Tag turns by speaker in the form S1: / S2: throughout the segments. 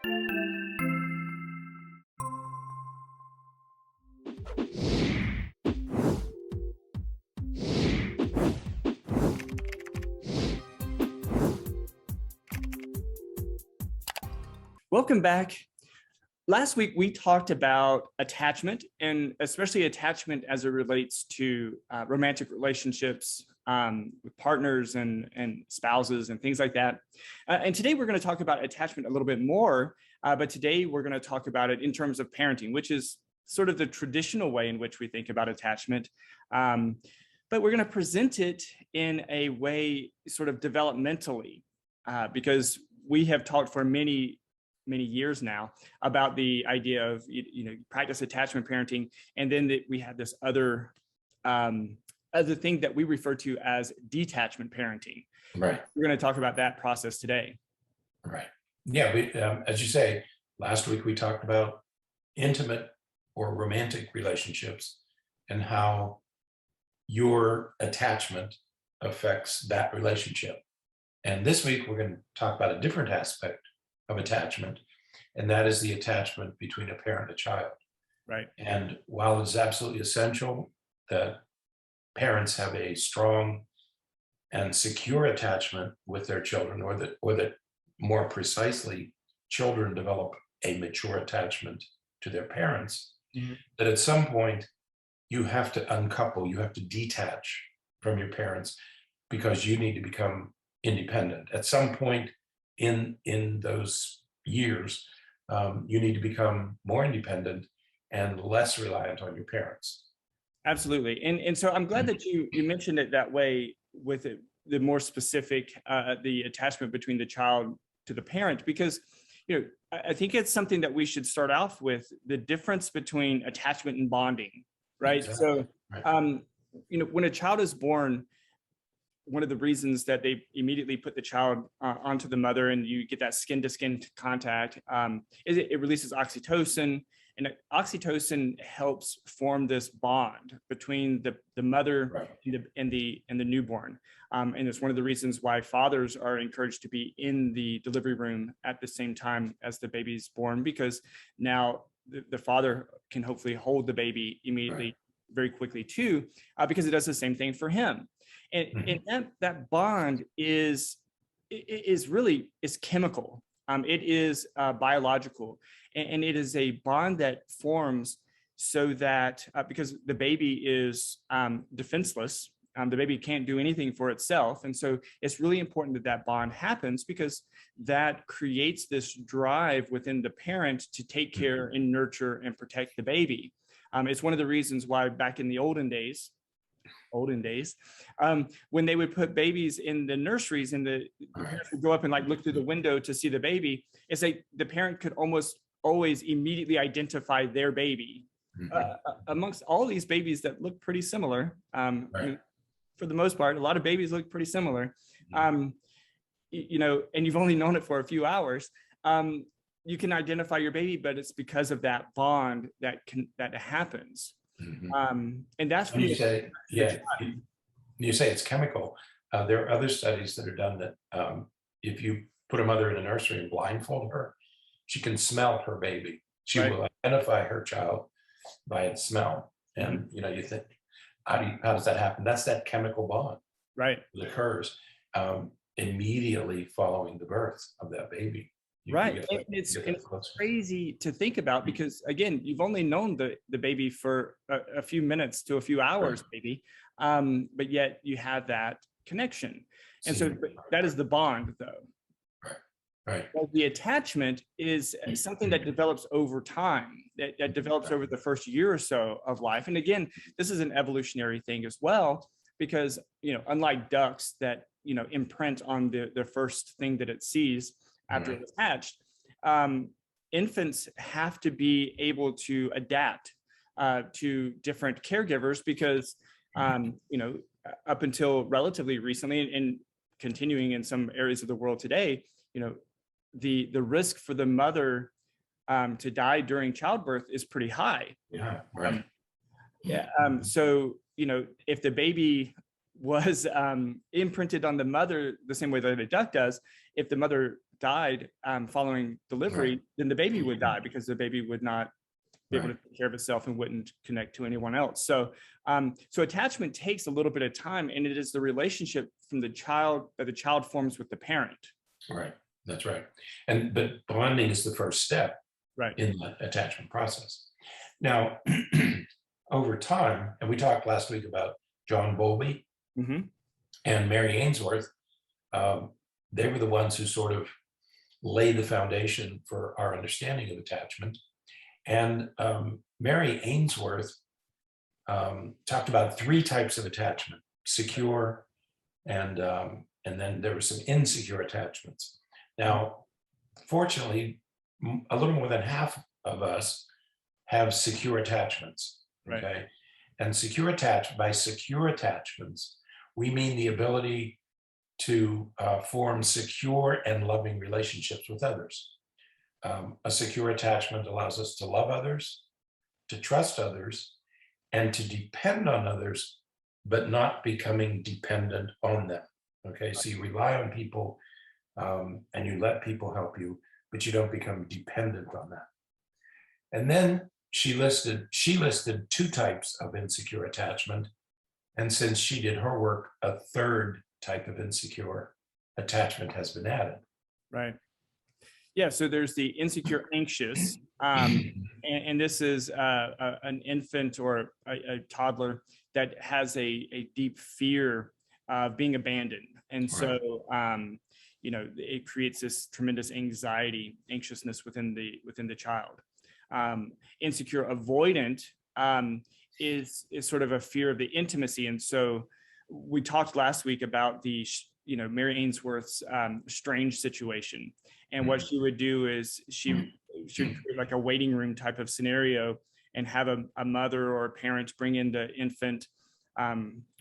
S1: Welcome back. Last week, we talked about attachment, and especially attachment as it relates to romantic relationships with partners and spouses and things like that. And today, we're going to talk about attachment a little bit more, but today we're going to talk about it in terms of parenting, which is sort of the traditional way in which we think about attachment. But we're going to present it in a way sort of developmentally, because we have talked for many years now about the idea of, practice attachment parenting. And then we have this other thing that we refer to as detachment parenting.
S2: Right.
S1: We're going to talk about that process today.
S2: Right. Yeah. We, as you say, last week we talked about intimate or romantic relationships and how your attachment affects that relationship. And this week we're going to talk about a different aspect of attachment, and that is the attachment between a parent and a child.
S1: Right.
S2: And while it's absolutely essential that parents have a strong and secure attachment with their children, or that more precisely, children develop a mature attachment to their parents, that at some point you have to uncouple, you have to detach from your parents because you need to become independent. At some point in those years, you need to become more independent and less reliant on your parents.
S1: Absolutely. And so I'm glad that you mentioned it that way, with it, the more specific, the attachment between the child to the parent, because, I think it's something that we should start off with, the difference between attachment and bonding, right?
S2: Exactly.
S1: So, when a child is born, one of the reasons that they immediately put the child onto the mother and you get that skin to skin contact is it releases oxytocin, and oxytocin helps form this bond between the mother
S2: Right.
S1: and the newborn. And it's one of the reasons why fathers are encouraged to be in the delivery room at the same time as the baby's born, because now the father can hopefully hold the baby immediately,
S2: Right.
S1: very quickly too, because it does the same thing for him. And that bond is really chemical. It is biological, and it is a bond that forms so that because the baby is defenseless, the baby can't do anything for itself, and so it's really important that that bond happens, because that creates this drive within the parent to take care and nurture and protect the baby. It's one of the reasons why back in the olden days, when they would put babies in the nurseries and the parents would go up and look through the window to see the baby, it's like the parent could almost always immediately identify their baby amongst all these babies that look pretty similar.
S2: Right.
S1: For the most part, a lot of babies look pretty similar, and you've only known it for a few hours. You can identify your baby, but it's because of that bond that happens. And that's
S2: when you say, you say it's chemical. There are other studies that are done that if you put a mother in a nursery and blindfold her, she can smell her baby. She will identify her child by its smell. And you think, how does that happen? That's that chemical bond,
S1: right, that
S2: occurs immediately following the birth of that baby.
S1: And it's crazy to think about, because again, you've only known the baby for a few minutes to a few hours, maybe, but yet you have that connection. And so that is the bond, though.
S2: Right.
S1: Well, the attachment is something that develops over time, that develops over the first year or so of life. And again, this is an evolutionary thing as well, because unlike ducks that imprint on the first thing that it sees after it's hatched, infants have to be able to adapt to different caregivers, because up until relatively recently, and continuing in some areas of the world today, the risk for the mother to die during childbirth is pretty high. So if the baby was imprinted on the mother the same way that a duck does, if the mother died following delivery, then the baby would die because the baby would not be able to take care of itself and wouldn't connect to anyone else. So, so attachment takes a little bit of time, and it is the relationship from the child that the child forms with the parent.
S2: Right. That's right. But bonding is the first step
S1: Right.
S2: in the attachment process. Now, over time, and we talked last week about John Bowlby and Mary Ainsworth, they were the ones who sort of laid the foundation for our understanding of attachment. And Mary Ainsworth talked about 3 types of attachment: secure, and then there were some insecure attachments. Now, fortunately, a little more than half of us have secure attachments. Okay, and by secure attachments, we mean the ability to form secure and loving relationships with others. A secure attachment allows us to love others, to trust others, and to depend on others, but not becoming dependent on them. Okay, so you rely on people and you let people help you, but you don't become dependent on that. And then she listed 2 types of insecure attachment. And since she did her work, a 3rd type of insecure attachment has been added.
S1: Right. Yeah. So there's the insecure anxious. And this is an infant or a toddler that has a deep fear of being abandoned. And so, it creates this tremendous anxiety, anxiousness within the child. Insecure avoidant is sort of a fear of the intimacy. And so we talked last week about the, Mary Ainsworth's strange situation. And what she would do is she would create like a waiting room type of scenario and have a mother or a parent bring in the infant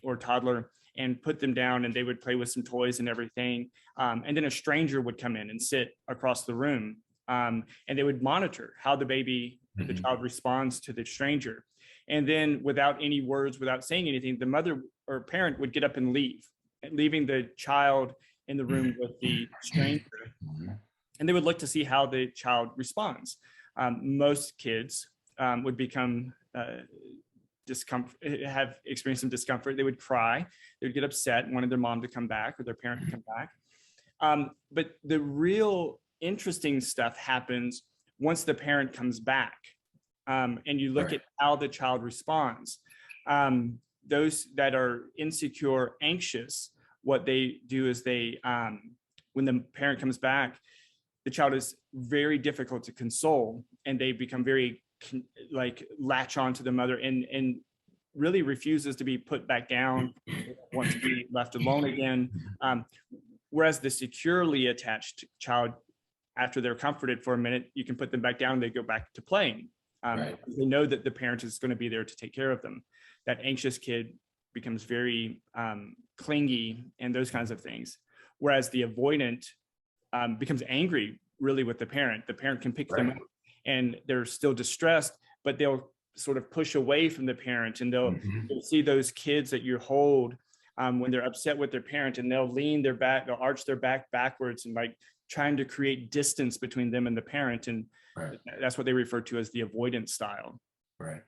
S1: or toddler and put them down, and they would play with some toys and everything. And then a stranger would come in and sit across the room, and they would monitor how the child responds to the stranger. And then without any words, without saying anything, the mother or parent would get up and leave, leaving the child in the room with the stranger. And they would look to see how the child responds. Most kids would become have experienced some discomfort. They would cry, they would get upset, wanted their mom to come back or their parent to come back. But the real interesting stuff happens once the parent comes back, and you look at how the child responds. Those that are insecure, anxious, what they do is when the parent comes back, the child is very difficult to console, and they become very latch on to the mother and really refuses to be put back down, wants to be left alone again. Whereas the securely attached child, after they're comforted for a minute, you can put them back down and they go back to playing. They know that the parent is going to be there to take care of them. That anxious kid becomes very clingy and those kinds of things. Whereas the avoidant becomes angry really with the parent. The parent can pick them up and they're still distressed, but they'll sort of push away from the parent, and they'll see those kids that you hold when they're upset with their parent, and they'll lean their back, they'll arch their back backwards and trying to create distance between them and the parent. And that's what they refer to as the avoidance style. Right.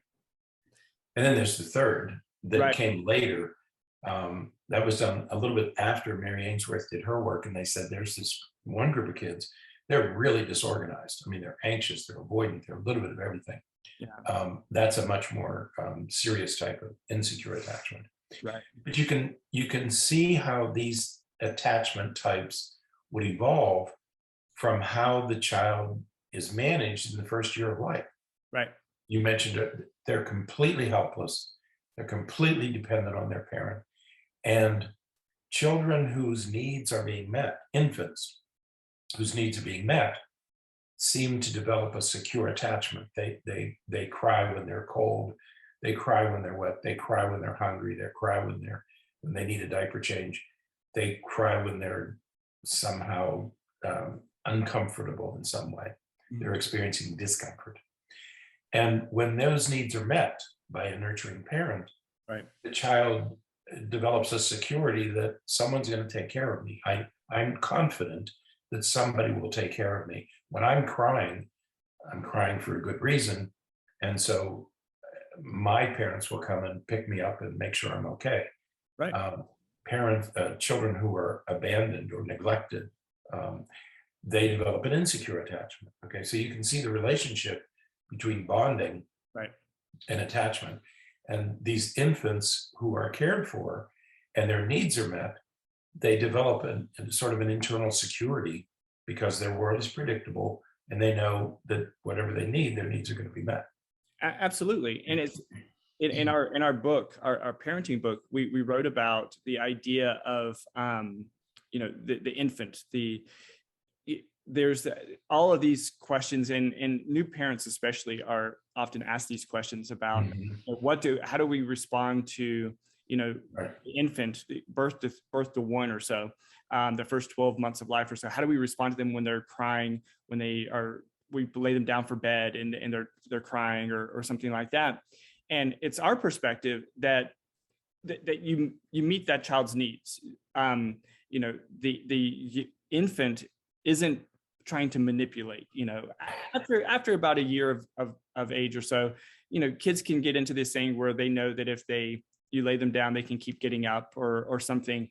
S2: And then there's the 3rd that came later. That was done a little bit after Mary Ainsworth did her work. And they said, there's this one group of kids, they're really disorganized. I mean, they're anxious, they're avoidant, they're a little bit of everything. That's a much more serious type of insecure attachment.
S1: Right.
S2: But you can see how these attachment types would evolve from how the child is managed in the first year of life.
S1: Right.
S2: You mentioned it, they're completely helpless. They're completely dependent on their parent. And children whose needs are being met, infants whose needs are being met, seem to develop a secure attachment. They cry when they're cold. They cry when they're wet. They cry when they're hungry. They cry when they need a diaper change. They cry when they're somehow uncomfortable in some way. They're experiencing discomfort. And when those needs are met by a nurturing parent, the child develops a security that someone's going to take care of me. I'm confident that somebody will take care of me. When I'm crying for a good reason. And so my parents will come and pick me up and make sure I'm okay.
S1: Right.
S2: Children who are abandoned or neglected, they develop an insecure attachment. Okay, so you can see the relationship between bonding
S1: Right.
S2: and attachment. And these infants who are cared for and their needs are met, they develop a sort of an internal security because their world is predictable and they know that whatever they need, their needs are going to be met.
S1: Absolutely. And it's in our book, our parenting book, we wrote about the idea of the infant, there's all of these questions, and new parents especially are often asked these questions about how do we respond to
S2: Right.
S1: the infant, the birth to one or so, the first 12 months of life or so. How do we respond to them when they're crying, when we lay them down for bed and they're crying or something like that. And it's our perspective that you meet that child's needs. The infant isn't trying to manipulate. After about a year of age or so, kids can get into this thing where they know that if you lay them down, they can keep getting up or something.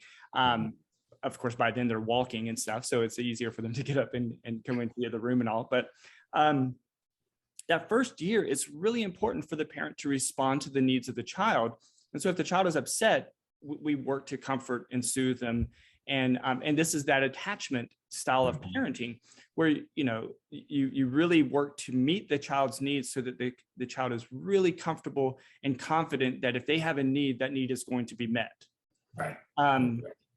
S1: Of course, by then they're walking and stuff, so it's easier for them to get up and come into the other room and all. But that first year, it's really important for the parent to respond to the needs of the child. And so if the child is upset, we work to comfort and soothe them. And this is that attachment style of parenting where, you really work to meet the child's needs so that the child is really comfortable and confident that if they have a need, that need is going to be met.
S2: Right.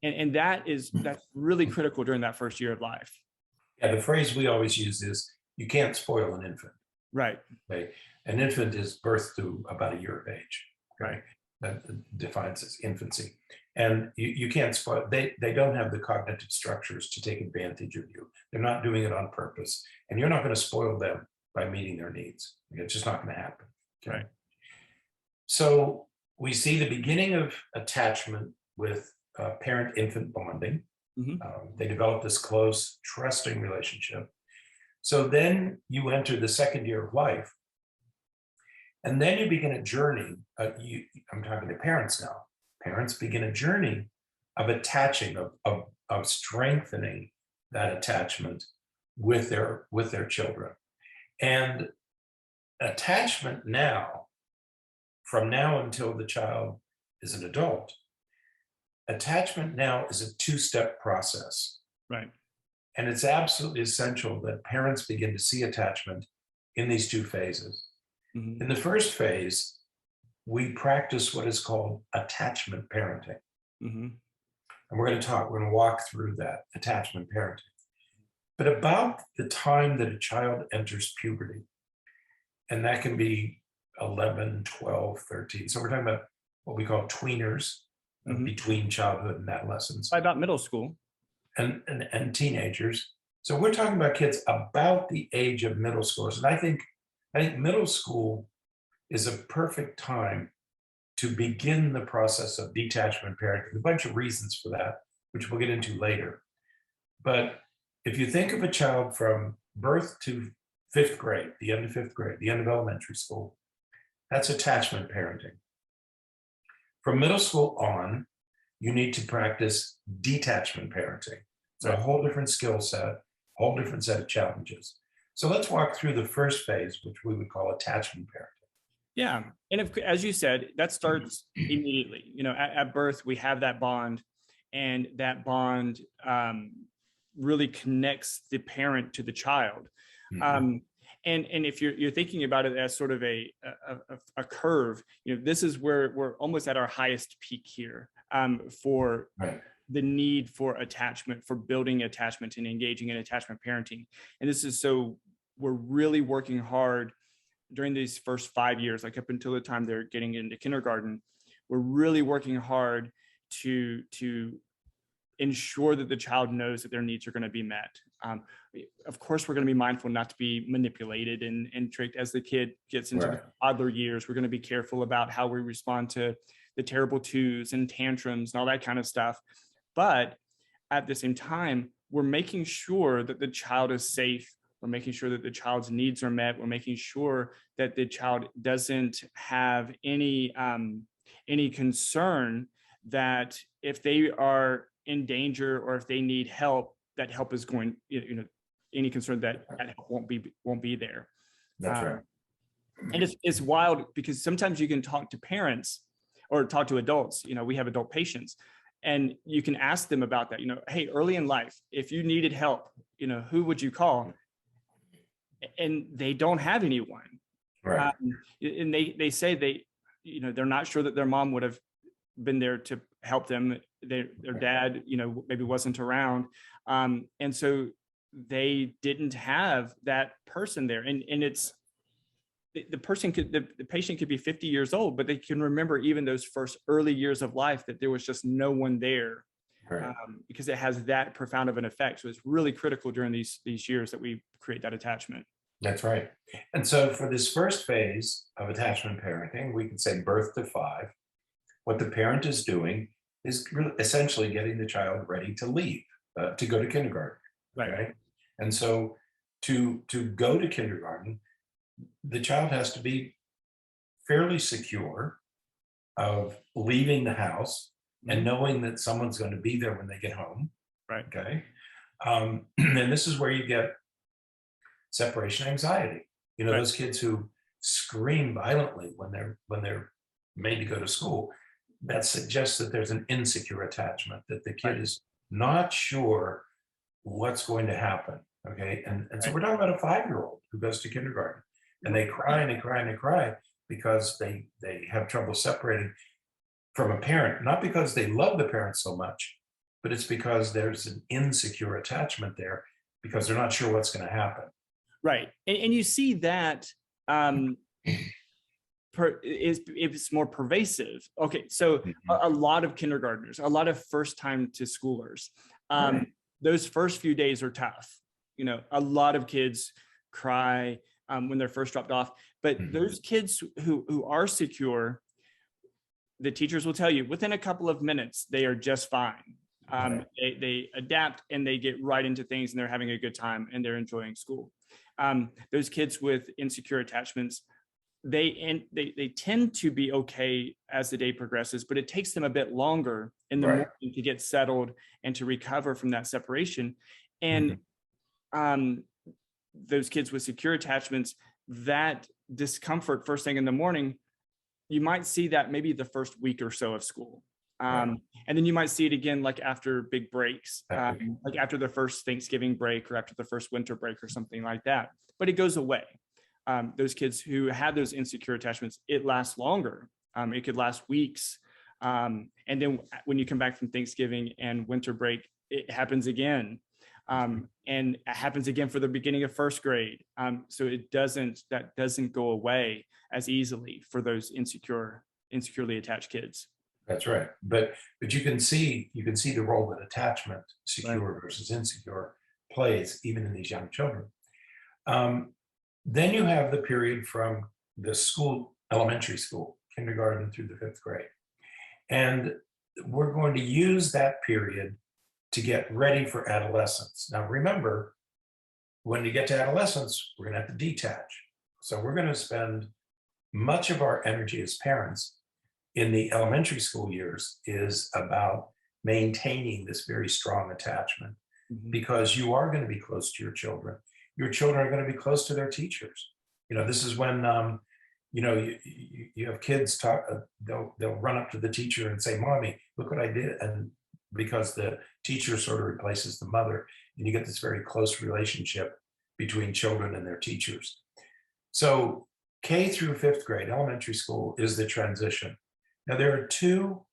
S1: And that's really critical during that first year of life.
S2: Yeah, the phrase we always use is, you can't spoil an infant.
S1: Right.
S2: Okay? An infant is birthed to about a year of age. Okay?
S1: Right.
S2: That defines its infancy. And you can't spoil, they don't have the cognitive structures to take advantage of you. They're not doing it on purpose. And you're not going to spoil them by meeting their needs. It's just not going to happen. Okay?
S1: Right.
S2: So we see the beginning of attachment with parent-infant bonding. They develop this close, trusting relationship. So then you enter the second year of life. And then you begin a journey. I'm talking to parents now. Parents begin a journey of attaching, of strengthening that attachment with their children. And attachment now, from now until the child is an adult, attachment now is a two-step process.
S1: Right.
S2: And it's absolutely essential that parents begin to see attachment in these two phases. In the first phase, we practice what is called attachment parenting. And we're going to walk through that attachment parenting. But about the time that a child enters puberty, and that can be 11, 12, 13. So we're talking about what we call tweeners, between childhood and adolescence.
S1: By about middle school.
S2: And teenagers. So we're talking about kids about the age of middle schoolers. And I think middle school is a perfect time to begin the process of detachment parenting. A bunch of reasons for that, which we'll get into later. But if you think of a child from birth to fifth grade, the end of fifth grade, the end of elementary school, that's attachment parenting. From middle school on, you need to practice detachment parenting. It's a whole different skill set, whole different set of challenges. So let's walk through the first phase, which we would call attachment parenting.
S1: Yeah. And as you said, that starts immediately. At birth, we have that bond, and that bond really connects the parent to the child. And if you're thinking about it as sort of a curve, this is where we're almost at our highest peak here for the need for attachment, for building attachment and engaging in attachment parenting. And this is so we're really working hard during these first 5 years, like up until the time they're getting into kindergarten. We're really working hard to ensure that the child knows that their needs are going to be met. Of course, we're going to be mindful not to be manipulated and tricked as the kid gets into the toddler years. We're going to be careful about how we respond to the terrible twos and tantrums and all that kind of stuff. But at the same time, we're making sure that the child is safe. We're making sure that the child's needs are met. We're making sure that the child doesn't have any concern that if they are in danger or if they need help, that help is going, any concern that help won't be there.
S2: That's right.
S1: And it's wild because sometimes you can talk to parents or talk to adults. We have adult patients, and you can ask them about that. Hey, early in life, if you needed help, who would you call? And they don't have anyone.
S2: Right.
S1: And they say they're not sure that their mom would have been there to help them. Their dad, maybe wasn't around. And so they didn't have that person there. And it's, the patient could be 50 years old, but they can remember even those first early years of life that there was just no one there.
S2: Right.
S1: Because it has that profound of an effect. So it's really critical during these years that we create that attachment.
S2: That's right. And so for this first phase of attachment parenting, we can say birth to 5, what the parent is doing is essentially getting the child ready to leave, to go to kindergarten.
S1: Right.
S2: And so to go to kindergarten, the child has to be fairly secure of leaving the house and knowing that someone's going to be there when they get home.
S1: Right.
S2: Okay. And this is where you get separation anxiety.
S1: Right.
S2: Those kids who scream violently when they're made to go to school, that suggests that there's an insecure attachment, that the kid is not sure what's going to happen. Okay. And so we're talking about a 5-year-old who goes to kindergarten, and they cry and they cry and they cry because they have trouble separating from a parent, not because they love the parent so much, but it's because there's an insecure attachment there because they're not sure what's going to happen.
S1: Right. And you see that it's more pervasive. Okay. So a lot of kindergartners, a lot of first time to schoolers, those first few days are tough. A lot of kids cry when they're first dropped off, but those kids who are secure, the teachers will tell you within a couple of minutes, they are just fine. They adapt and they get right into things, and they're having a good time and they're enjoying school. Those kids with insecure attachments, they tend to be okay as the day progresses, but it takes them a bit longer in the morning to get settled and to recover from that separation. And those kids with secure attachments, that discomfort first thing in the morning, you might see that maybe the first week or so of school. And then you might see it again, like after big breaks, like after the first Thanksgiving break or after the first winter break or something like that, but it goes away. Those kids who have those insecure attachments, it lasts longer. It could last weeks. And then when you come back from Thanksgiving and winter break, it happens again. And it happens again for the beginning of first grade. So that doesn't go away as easily for those insecurely attached kids.
S2: That's right. But you can see the role that attachment, secure versus insecure, plays even in these young children. Then you have the period from the school, elementary school, kindergarten through the 5th grade. And we're going to use that period to get ready for adolescence. Now, remember, when you get to adolescence, we're going to have to detach. So we're going to spend much of our energy as parents in the elementary school years is about maintaining this very strong attachment, because you are going to be close to your children. Your children are going to be close to their teachers. This is when, you have kids talk, they'll run up to the teacher and say, "Mommy, look what I did." And because the teacher sort of replaces the mother, and you get this very close relationship between children and their teachers. So K through 5th grade, elementary school, is the transition. Now, there are 2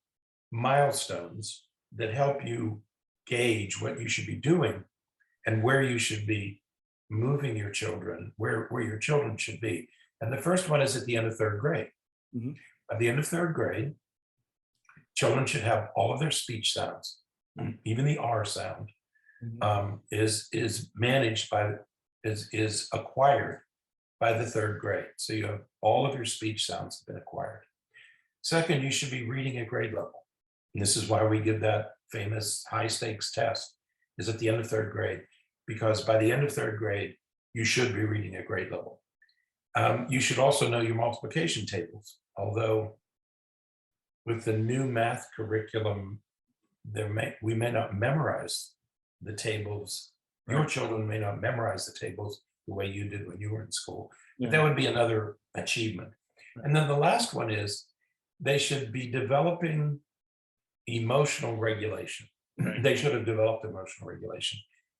S2: milestones that help you gauge what you should be doing and where you should be moving your children, where your children should be. And the first one is at the end of 3rd grade. At the end of 3rd grade, children should have all of their speech sounds, even the R sound, is managed by, is acquired by the 3rd grade. So you have all of your speech sounds have been acquired. Second, you should be reading at grade level. And this is why we give that famous high stakes test is at the end of third grade, because by the end of third grade, you should be reading at grade level. You should also know your multiplication tables, although with the new math curriculum, we may not memorize the tables. Your children may not memorize the tables the way you did when you were in school. But that would be another achievement. And then the last one is they should be developing emotional regulation. They should have developed emotional regulation.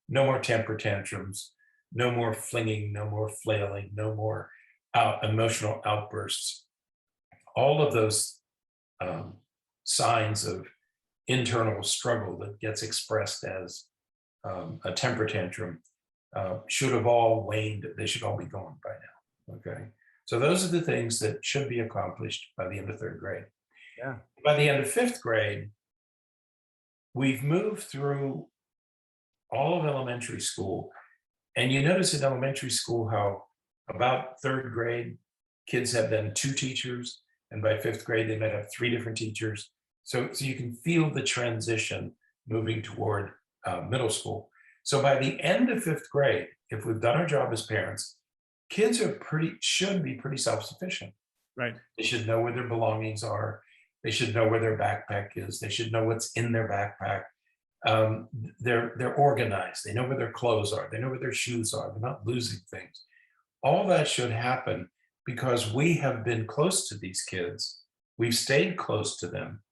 S2: No more temper tantrums, no more flinging, no more flailing, no more emotional outbursts. All of those signs of internal struggle that gets expressed as a temper tantrum should have all waned. They should all be gone by now. Okay. So those are the things that should be accomplished by the end of third grade.
S1: Yeah.
S2: By the end of fifth grade, we've moved through all of elementary school. And you notice in elementary school how about third grade, kids have then 2 teachers. And by fifth grade, they might have 3 different teachers. So you can feel the transition moving toward middle school. So by the end of fifth grade, if we've done our job as parents, kids should be pretty self-sufficient.
S1: Right.
S2: They should know where their belongings are. They should know where their backpack is. They should know what's in their backpack. They're organized. They know where their clothes are. They know where their shoes are. They're not losing things. All that should happen because we have been close to these kids. We've stayed close to them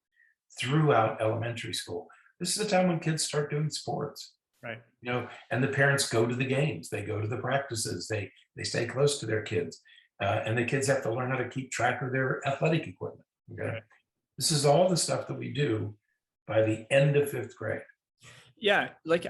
S2: throughout elementary school. This is the time when kids start doing sports.
S1: Right.
S2: You know, and the parents go to the games. They go to the practices. They stay close to their kids. And the kids have to learn how to keep track of their athletic equipment. Okay. Right. This is all the stuff that we do by the end of fifth grade.
S1: Yeah, like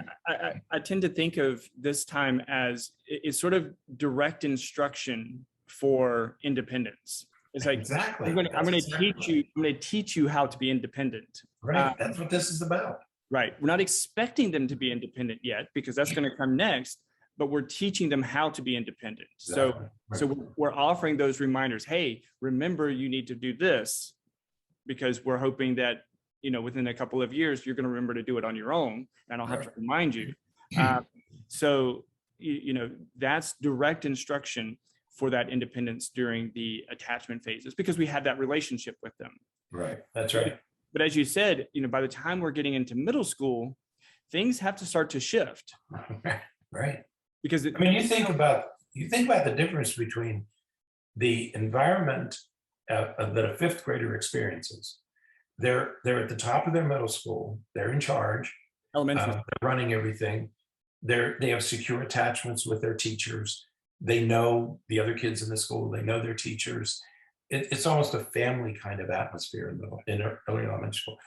S1: I tend to think of this time as it's sort of direct instruction for independence. It's like,
S2: exactly.
S1: I'm going to teach you how to be independent.
S2: Right. That's what this is about.
S1: Right. We're not expecting them to be independent yet because that's going to come next, but we're teaching them how to be independent. Exactly. So we're offering those reminders. Hey, remember you need to do this, because we're hoping that, you know, within a couple of years, you're going to remember to do it on your own, and I'll have to remind you. So, you know, that's direct instruction for that independence during the attachment phases, because we have that relationship with them.
S2: Right. That's right.
S1: But as you said, you know, by the time we're getting into middle school, things have to start to shift.
S2: Right.
S1: Because
S2: I mean, you think about the difference between the environment that a fifth grader experiences. They're at the top of their middle school. They're in charge.
S1: Elementary.
S2: They're running everything. They have secure attachments with their teachers. They know the other kids in the school. They know their teachers. It's almost a family kind of atmosphere in early elementary school.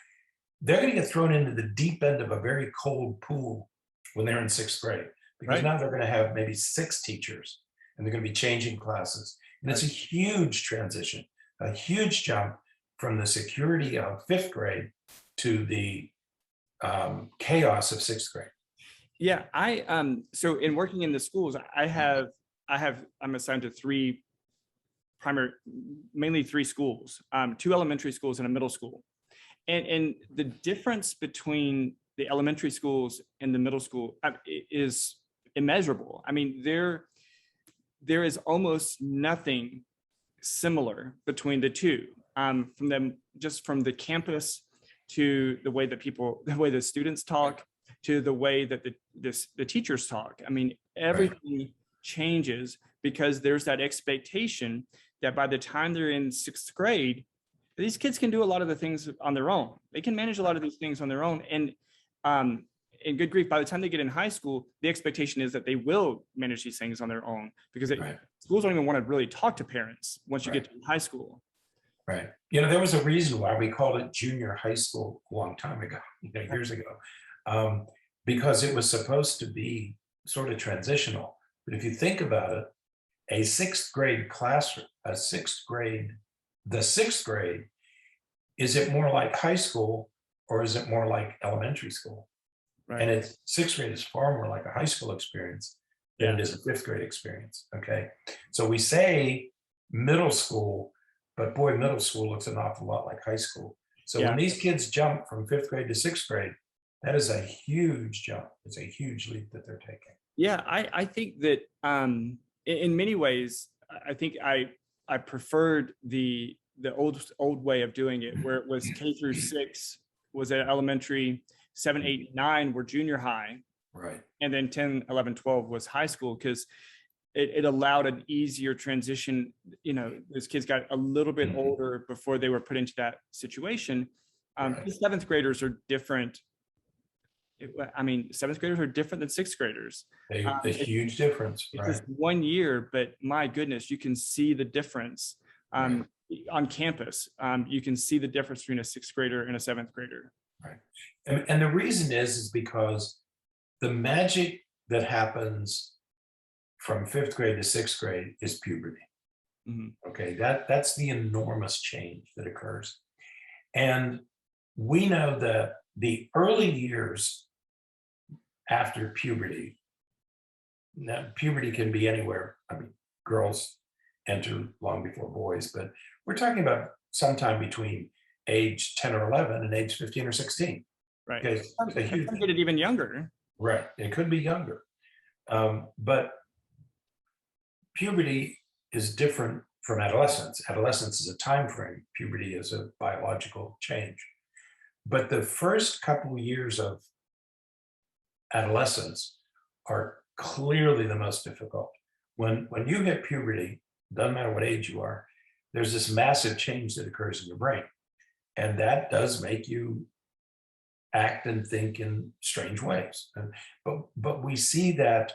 S2: They're going to get thrown into the deep end of a very cold pool when they're in sixth grade, because now they're going to have maybe 6 teachers, and they're going to be changing classes. And it's a huge transition, a huge jump from the security of fifth grade to the chaos of sixth grade.
S1: Yeah, so in working in the schools, I'm assigned to mainly 3 schools, 2 elementary schools and a middle school. And the difference between the elementary schools and the middle school is immeasurable. I mean, there is almost nothing similar between the two, from the campus to the way the students talk, to the way that the teachers talk. I mean, everything changes because there's that expectation that by the time they're in 6th grade, these kids can do a lot of the things on their own. They can manage a lot of these things on their own. And in good grief, by the time they get in high school, the expectation is that they will manage these things on their own, because schools don't even want to really talk to parents once you get to high school.
S2: Right. You know, there was a reason why we called it junior high school a long time ago, years ago, because it was supposed to be sort of transitional. But if you think about it, a 6th grade classroom, the 6th grade, is it more like high school or is it more like elementary school? Right. And it's 6th grade is far more like a high school experience than it is a 5th grade experience. Okay. So we say middle school, but boy, middle school looks an awful lot like high school. So when these kids jump from 5th grade to 6th grade, That is a huge jump. It's a huge leap that they're taking.
S1: Yeah, I think that in many ways, I think I preferred the old way of doing it, where it was K through 6 was at elementary, 7, 8, 9 were junior high,
S2: Right.
S1: and then 10, 11, 12 was high school, because it allowed an easier transition. You know, those kids got a little bit older before they were put into that situation.
S2: Right.
S1: The seventh graders are different. I mean, seventh graders are different than sixth graders.
S2: A huge difference,
S1: It's
S2: right?
S1: just 1 year, but my goodness, you can see the difference
S2: Right.
S1: on campus. You can see the difference between a sixth grader and a seventh grader.
S2: Right. And the reason is because the magic that happens from 5th grade to 6th grade is puberty.
S1: Mhm.
S2: Okay, that's the enormous change that occurs. And we know that the early years after puberty, now puberty can be anywhere. I mean, girls enter long before boys, but we're talking about sometime between age 10 or 11 and age 15 or 16.
S1: Right.
S2: Okay, it's a huge,
S1: Some get it even younger.
S2: right, it could be younger. But puberty is different from adolescence. Adolescence is a time frame. Puberty is a biological change. But the first couple of years of adolescence are clearly the most difficult. When you hit puberty, doesn't matter what age you are, there's this massive change that occurs in your brain. And that does make you act and think in strange ways. But we see that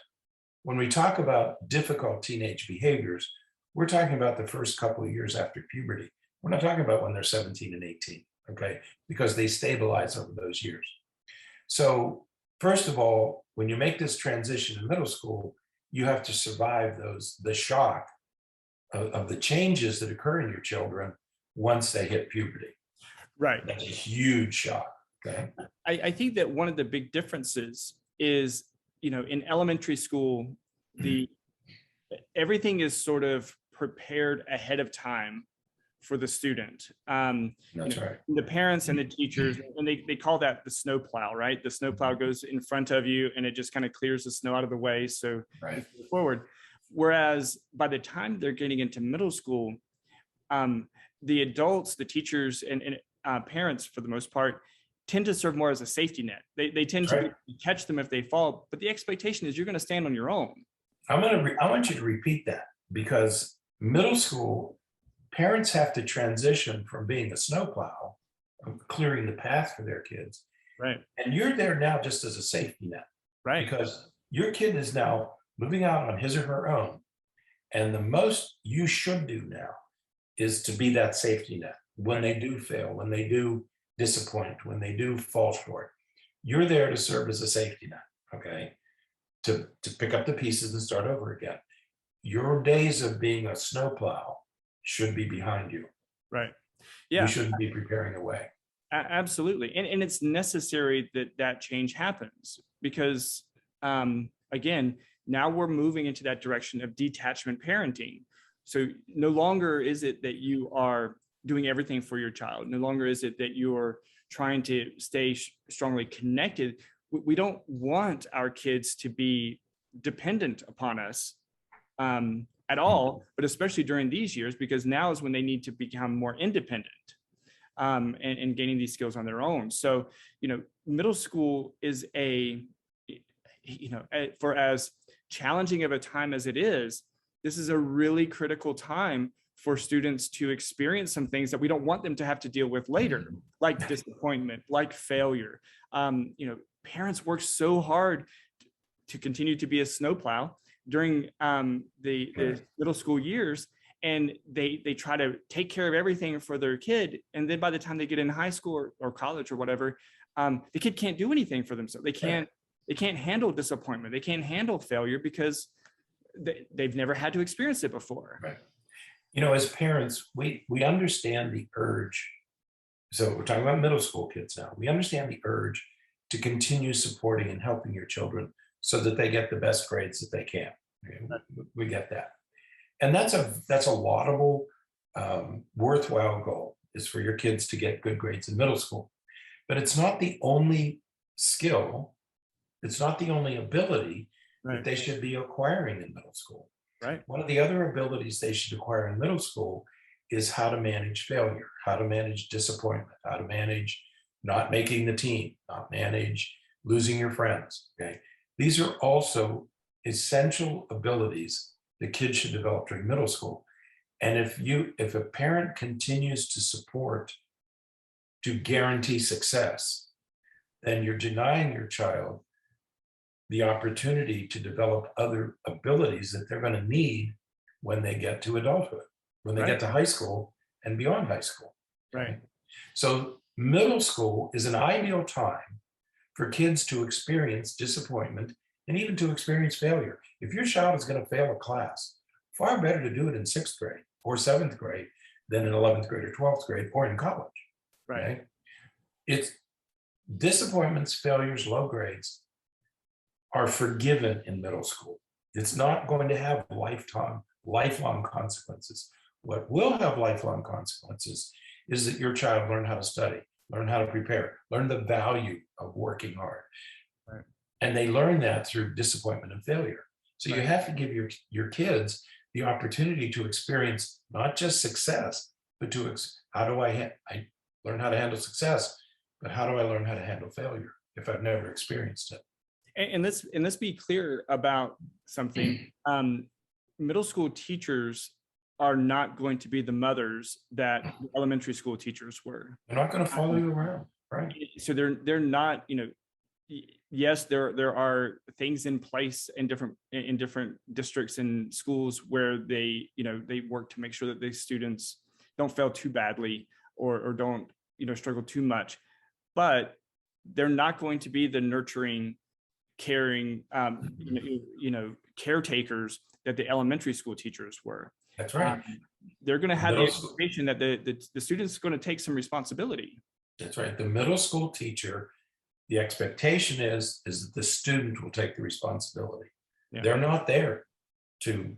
S2: when we talk about difficult teenage behaviors, we're talking about the first couple of years after puberty. We're not talking about when they're 17 and 18, okay? Because they stabilize over those years. So first of all, when you make this transition in middle school, you have to survive the shock of the changes that occur in your children once they hit puberty.
S1: Right.
S2: That's a huge shock, okay?
S1: I think that one of the big differences is, you know, in elementary school, everything is sort of prepared ahead of time for the student.
S2: That's right.
S1: The parents and the teachers, and they call that the snow plow, right? The snow plow goes in front of you and it just kind of clears the snow out of the way. So
S2: Right.
S1: forward. Whereas by the time they're getting into middle school, the adults, the teachers, and parents, for the most part, tend to serve more as a safety net. They tend to catch them if they fall, but the expectation is you're going to stand on your own.
S2: I want you to repeat that, because middle school, parents have to transition from being a snowplow, clearing the path for their kids.
S1: Right.
S2: And you're there now just as a safety net.
S1: Right.
S2: Because your kid is now moving out on his or her own. And the most you should do now is to be that safety net when they do fail, when they do disappoint, when they do fall short. You're there to serve as a safety net, okay? To pick up the pieces and start over again. Your days of being a snowplow should be behind you.
S1: Right. Yeah.
S2: You shouldn't be preparing a way.
S1: Absolutely. And it's necessary that that change happens, because again, now we're moving into that direction of detachment parenting. So no longer is it that you are doing everything for your child. No longer is it that you're trying to stay strongly connected. We don't want our kids to be dependent upon us at all, but especially during these years, because now is when they need to become more independent and gaining these skills on their own. So, you know, middle school is for as challenging of a time as it is, this is a really critical time for students to experience some things that we don't want them to have to deal with later, like disappointment, like failure. Parents work so hard to continue to be a snowplow during the middle school years, and they try to take care of everything for their kid. And then by the time they get in high school or college or whatever, the kid can't do anything for themselves. They can't handle disappointment. They can't handle failure because they've never had to experience it before.
S2: Right. You know, as parents, we understand the urge. So we're talking about middle school kids now. We understand the urge to continue supporting and helping your children so that they get the best grades that they can. Okay? We get that. And that's a laudable, worthwhile goal, is for your kids to get good grades in middle school. But it's not the only skill. It's not the only ability that
S1: Right.
S2: they should be acquiring in middle school.
S1: Right.
S2: One of the other abilities they should acquire in middle school is how to manage failure, how to manage disappointment, how to manage not making the team, not manage losing your friends. Okay. These are also essential abilities that kids should develop during middle school. And if a parent continues to support to guarantee success, then you're denying your child the opportunity to develop other abilities that they're going to need when they get to adulthood, when they
S1: Right.
S2: get to high school and beyond high school. Okay?
S1: Right.
S2: So middle school is an ideal time for kids to experience disappointment and even to experience failure. If your child is going to fail a class, far better to do it in 6th grade or 7th grade than in 11th grade or 12th grade or in college.
S1: Right.
S2: Okay? It's disappointments, failures, low grades are forgiven in middle school. It's not going to have lifelong consequences. What will have lifelong consequences is that your child learn how to study, learn how to prepare, learn the value of working hard.
S1: Right.
S2: And they learn that through disappointment and failure. So you have to give your kids the opportunity to experience not just success, but how do I learn how to handle success, but how do I learn how to handle failure if I've never experienced it?
S1: And let's be clear about something. Middle school teachers are not going to be the mothers that the elementary school teachers were.
S2: They're not going to follow you around, right?
S1: So they're not, yes, there are things in place in different districts and schools where they work to make sure that the students don't fail too badly or don't struggle too much, but they're not going to be the nurturing, caring, caretakers that the elementary school teachers were.
S2: That's right.
S1: They're going to have the expectation that the student's going to take some responsibility.
S2: That's right. The middle school teacher, the expectation is that the student will take the responsibility. Yeah. They're not there to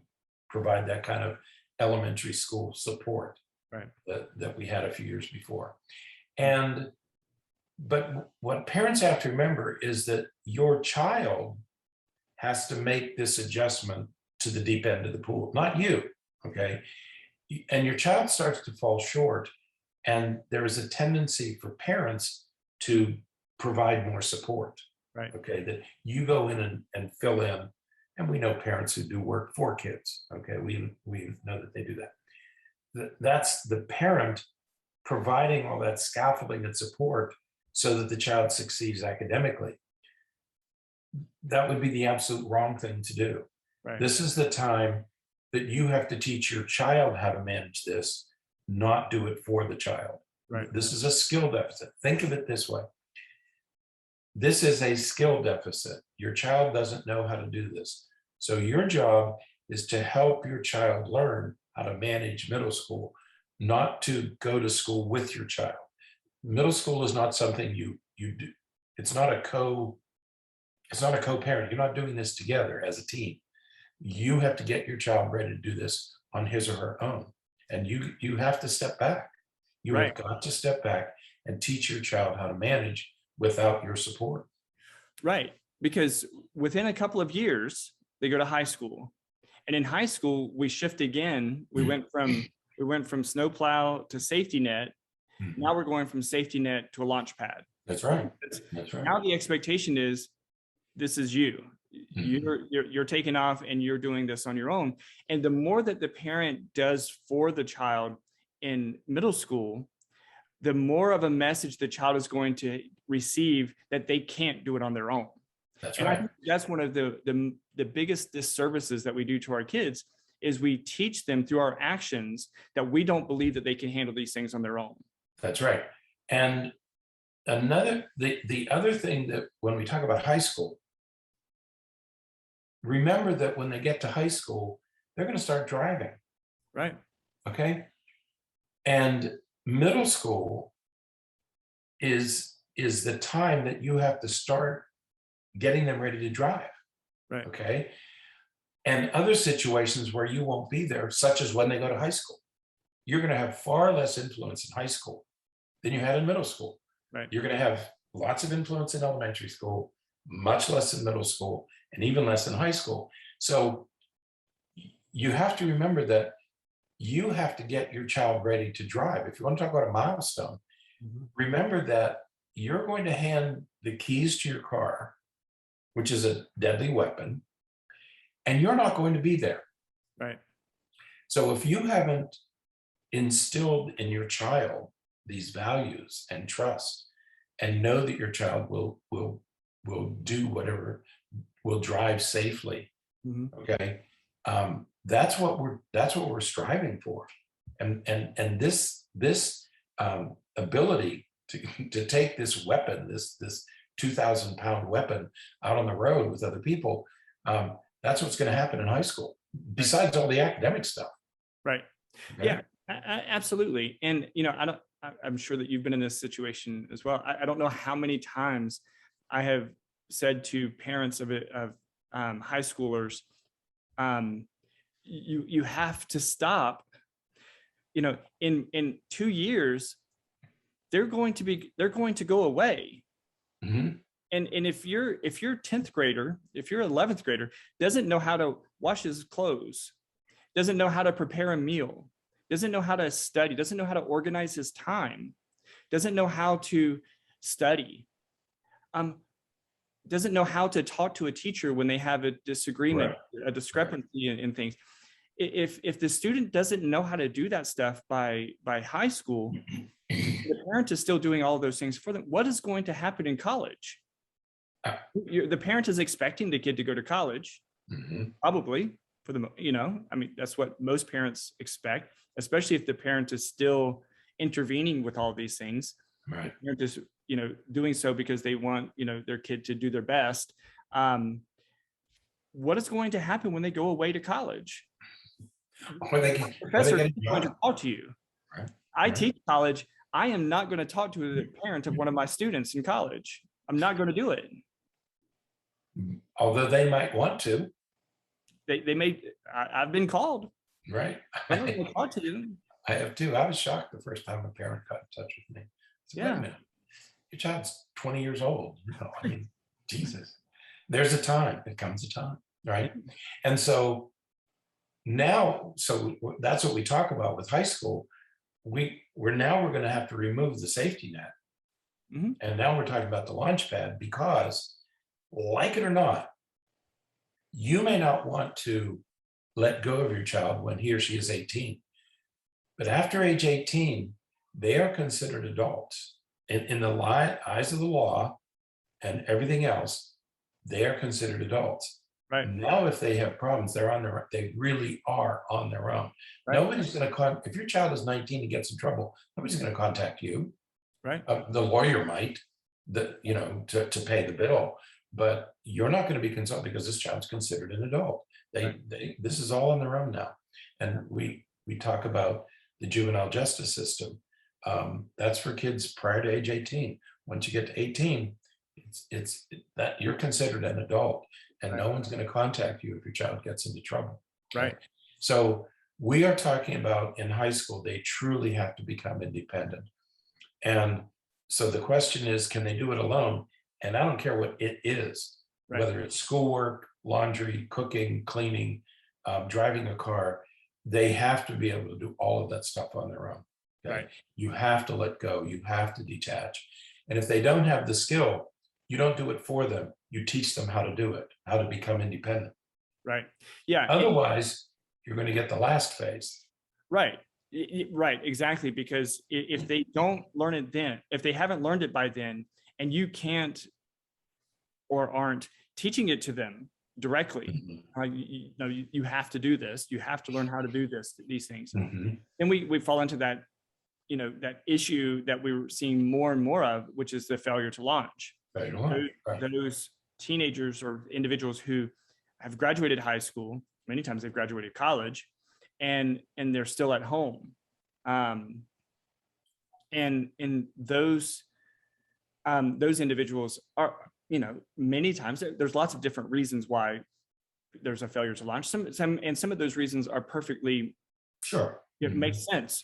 S2: provide that kind of elementary school support, right, that we had a few years before. But what parents have to remember is that your child has to make this adjustment to the deep end of the pool, not you, okay? And your child starts to fall short, and there is a tendency for parents to provide more support, right? Okay, that you go in and fill in, and we know parents who do work for kids, okay? We know that they do that. That's the parent providing all that scaffolding and support so that the child succeeds academically. That would be the absolute wrong thing to do. Right. This is the time that you have to teach your child how to manage this, not do it for the child. Right. This is a skill deficit. Think of it this way. This is a skill deficit. Your child doesn't know how to do this. So your job is to help your child learn how to manage middle school, not to go to school with your child. Middle school is not something you do. It's not a co-parent. You're not doing this together as a team. You have to get your child ready to do this on his or her own. And you have to step back. You have got to step back and teach your child how to manage without your support. Right.
S1: Because within a couple of years, they go to high school. And in high school, we shift again. We went from snowplow to safety net. Now we're going from safety net to a launch pad.
S2: That's right. That's right.
S1: Now the expectation is, this is you. You're taking off and you're doing this on your own. And the more that the parent does for the child in middle school, the more of a message the child is going to receive that they can't do it on their own.
S2: That's
S1: and
S2: right.
S1: I think that's one of the biggest disservices that we do to our kids is we teach them through our actions that we don't believe that they can handle these things on their own.
S2: That's right. And the other thing that when we talk about high school, remember that when they get to high school, they're going to start driving.
S1: Right.
S2: Okay. And middle school is the time that you have to start getting them ready to drive.
S1: Right.
S2: Okay. And other situations where you won't be there, such as when they go to high school. You're going to have far less influence in high school than you had in middle school.
S1: Right.
S2: You're going to have lots of influence in elementary school, much less in middle school, and even less in high school. So you have to remember that you have to get your child ready to drive. If you want to talk about a milestone, remember that you're going to hand the keys to your car, which is a deadly weapon, and you're not going to be there.
S1: Right.
S2: So if you haven't instilled in your child these values and trust, and know that your child will do whatever, will drive safely, okay, that's what we're striving for. And this ability to take this weapon, this 2,000-pound weapon out on the road with other people, that's what's going to happen in high school, besides all the academic stuff.
S1: Right.
S2: Okay?
S1: Yeah, absolutely. And, I'm sure that you've been in this situation as well. I don't know how many times I have said to parents of high schoolers, you have to stop. In 2 years, they're going to go away.
S2: Mm-hmm.
S1: And if your 10th grader, if your 11th grader doesn't know how to wash his clothes, doesn't know how to prepare a meal, doesn't know how to study, doesn't know how to organize his time, doesn't know how to study, doesn't know how to talk to a teacher when they have a disagreement, right, a discrepancy in things. If the student doesn't know how to do that stuff by high school, the parent is still doing all of those things for them. What is going to happen in college? The parent is expecting the kid to go to college, probably, for the, that's what most parents expect, especially if the parent is still intervening with all these things.
S2: Right.
S1: They're just, doing so because they want, their kid to do their best. What is going to happen when they go away to college? Professor is going to talk to you.
S2: Right.
S1: I teach college. I am not going to talk to the parent of one of my students in college. I'm not going to do it.
S2: Although they might want to.
S1: They may. I've been called.
S2: Right.
S1: I'm not going to talk to you.
S2: I have too. I was shocked the first time a parent got in touch with me. I said, wait a minute, your child's 20 years old. Jesus. There's a time. It comes a time, right? And so now, that's what we talk about with high school. We're going to have to remove the safety net. And now we're talking about the launch pad because, like it or not, you may not want to let go of your child when he or she is 18. But after age 18, they are considered adults. In the eyes of the law and everything else, they are considered adults.
S1: Right.
S2: Now, if they have problems, they really are on their own. Right. Nobody's going to if your child is 19 and gets in trouble, nobody's going to contact you.
S1: Right.
S2: The lawyer might, to pay the bill, but you're not going to be consulted because this child's considered an adult. This is all on their own now. And we talk about the juvenile justice system. That's for kids prior to age 18. Once you get to 18, it's that you're considered an adult, and no one's going to contact you if your child gets into trouble.
S1: Right.
S2: So we are talking about in high school, they truly have to become independent. And so the question is, can they do it alone? And I don't care what it is, whether it's schoolwork, laundry, cooking, cleaning, driving a car, they have to be able to do all of that stuff on their own. Okay? Right. You have to let go. You have to detach. And if they don't have the skill, you don't do it for them. You teach them how to do it, how to become independent.
S1: Right. Yeah.
S2: Otherwise, you're going to get the last phase.
S1: Right. Right. Exactly. Because if they don't learn it then, if they haven't learned it by then, and you can't or aren't teaching it to them directly, you have to do this. You have to learn how to do these things. Then we fall into that, that issue that we were seeing more and more of, which is the failure to launch. Those teenagers or individuals who have graduated high school, many times they've graduated college, and they're still at home. And those individuals are, many times there's lots of different reasons why there's a failure to launch. Some of those reasons are perfectly
S2: sure.
S1: It makes sense,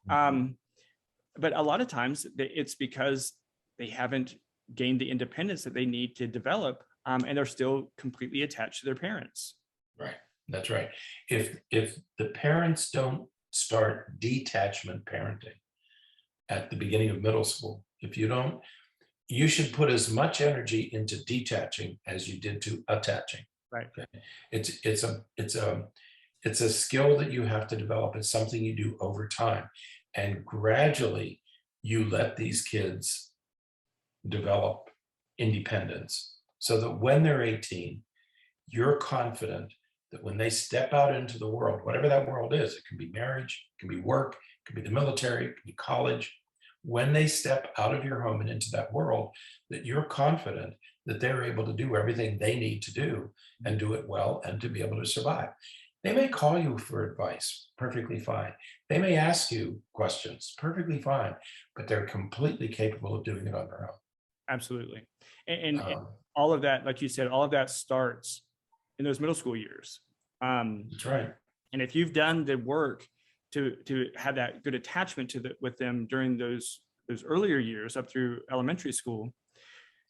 S1: but a lot of times it's because they haven't gain the independence that they need to develop, and they're still completely attached to their parents.
S2: Right. That's right. If the parents don't start detachment parenting at the beginning of middle school, if you don't, you should put as much energy into detaching as you did to attaching.
S1: Right.
S2: Okay. It's a skill that you have to develop. It's something you do over time. And gradually you let these kids develop independence so that when they're 18, you're confident that when they step out into the world, whatever that world is, it can be marriage, it can be work, it can be the military, it can be college. When they step out of your home and into that world, that you're confident that they're able to do everything they need to do and do it well and to be able to survive. They may call you for advice, perfectly fine. They may ask you questions, perfectly fine, but they're completely capable of doing it on their own.
S1: Absolutely. And all of that, like you said, all of that starts in those middle school years.
S2: That's right.
S1: And if you've done the work to have that good attachment with them during those earlier years up through elementary school,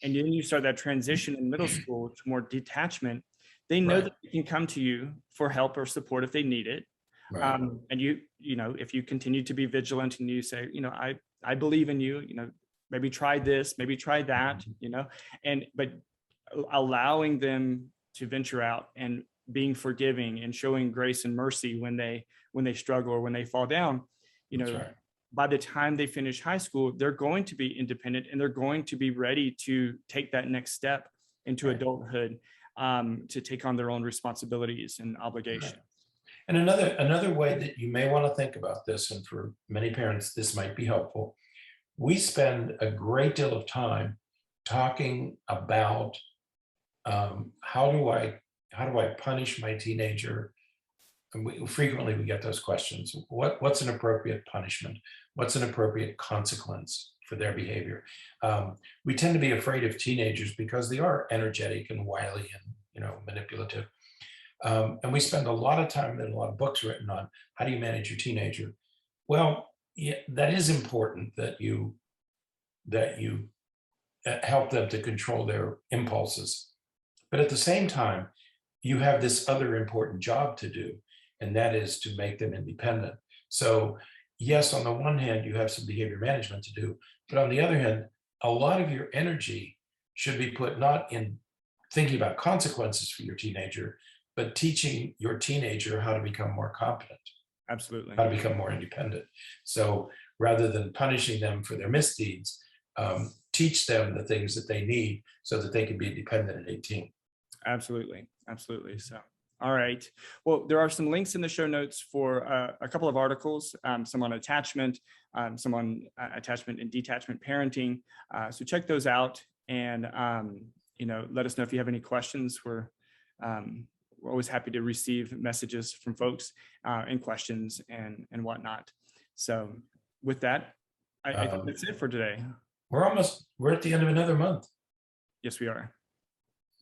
S1: and then you start that transition in middle school to more detachment, they know
S2: Right.
S1: that they can come to you for help or support if they need it.
S2: Right.
S1: And you know, if you continue to be vigilant and you say, you know, I believe in you, you know, maybe try this, maybe try that, you know, but allowing them to venture out and being forgiving and showing grace and mercy when they struggle or when they fall down, you know,
S2: That's right.
S1: by the time they finish high school, they're going to be independent and they're going to be ready to take that next step into
S2: Right.
S1: adulthood, to take on their own responsibilities and obligations.
S2: Right. And another way that you may want to think about this, and for many parents, this might be helpful. We spend a great deal of time talking about how do I punish my teenager? And frequently we get those questions. What's an appropriate punishment? What's an appropriate consequence for their behavior? We tend to be afraid of teenagers because they are energetic and wily and manipulative. And we spend a lot of time and a lot of books written on how do you manage your teenager. Well, yeah, that is important that you help them to control their impulses. But at the same time, you have this other important job to do, and that is to make them independent. So yes, on the one hand, you have some behavior management to do, but on the other hand, a lot of your energy should be put not in thinking about consequences for your teenager, but teaching your teenager how to become more competent,
S1: Absolutely.
S2: how to become more independent. So rather than punishing them for their misdeeds, teach them the things that they need so that they can be independent at 18.
S1: Absolutely. Absolutely. So, all right. Well, there are some links in the show notes for a couple of articles, some on attachment, some on attachment and detachment parenting. So check those out and, let us know if you have any questions. We're always happy to receive messages from folks and questions and whatnot. So with that, I think that's it for today.
S2: We're at the end of another month,
S1: Yes, we are.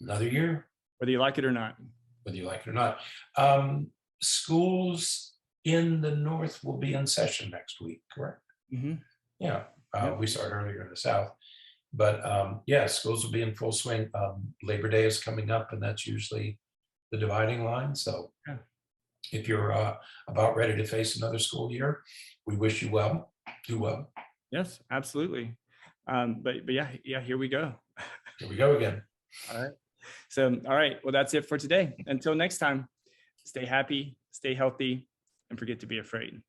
S2: another year,
S1: Whether you like it or not.
S2: whether you like it or not. Schools in the North will be in session next week, correct?
S1: Mm-hmm.
S2: Yeah,
S1: Yep.
S2: we start earlier in the South. But yeah, schools will be in full swing. Labor Day is coming up, and that's usually the dividing line. So
S1: Yeah.
S2: if you're about ready to face another school year, we wish you well. Do well.
S1: Yes, absolutely. But yeah, here we go.
S2: Here we go again.
S1: All right. So, all right. Well, that's it for today. Until next time, stay happy, stay healthy, and forget to be afraid.